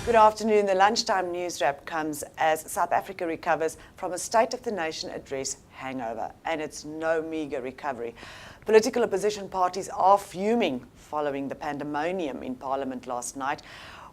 Good afternoon. The lunchtime news wrap comes as South Africa recovers from a State of the Nation address hangover, and it's no meagre recovery. Political opposition parties are fuming following the pandemonium in Parliament last night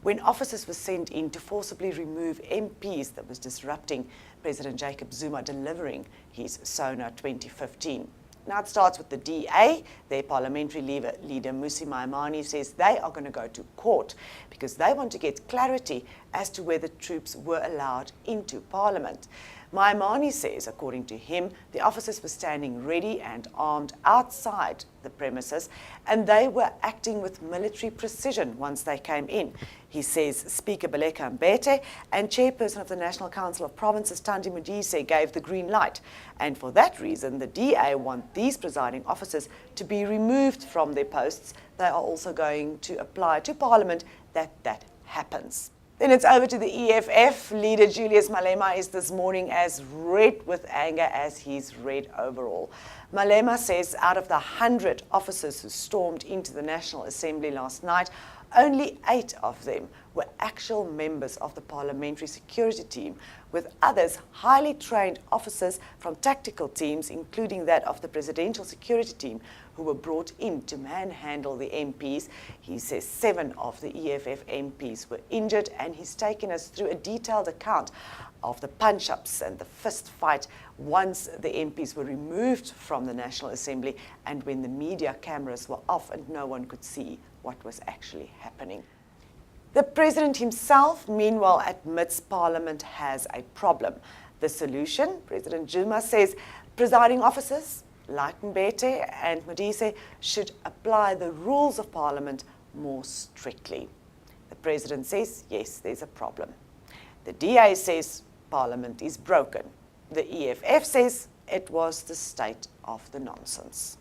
when officers were sent in to forcibly remove MPs that was disrupting President Jacob Zuma delivering his SONA 2015. Now it starts with the DA. Their parliamentary leader Musi Maimane says they are going to go to court because they want to get clarity as to whether troops were allowed into Parliament. Maimane says, according to him, the officers were standing ready and armed outside the premises and they were acting with military precision once they came in. He says Speaker Baleka Mbete and Chairperson of the National Council of Provinces Thandi Modise gave the green light. And for that reason, the DA want these presiding officers to be removed from their posts. They are also going to apply to Parliament that happens. Then it's over to the EFF. Leader Julius Malema is this morning as red with anger as he's red overall. Malema says out of the 100 officers who stormed into the National Assembly last night, only 8 of them were actual members of the parliamentary security team, with others highly trained officers from tactical teams, including that of the presidential security team, who were brought in to manhandle the MPs. He says 7 of the EFF MPs were injured, and he's taken us through a detailed account of the punch-ups and the fist fight once the MPs were removed from the National Assembly and when the media cameras were off and no one could see what was actually happening. The president himself, meanwhile, admits Parliament has a problem. The solution, President Zuma says, presiding officers like Mbete and Modise should apply the rules of Parliament more strictly. The president says, yes, there's a problem. The DA says Parliament is broken. The EFF says it was the state of the nonsense.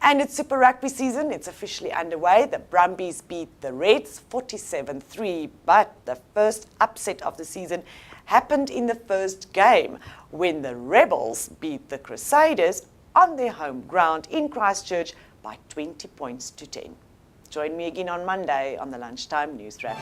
And it's Super Rugby season. It's officially underway. The Brumbies beat the Reds 47-3, but the first upset of the season happened in the first game when the Rebels beat the Crusaders on their home ground in Christchurch by 20 points to 10. Join me again on Monday on the Lunchtime News Wrap.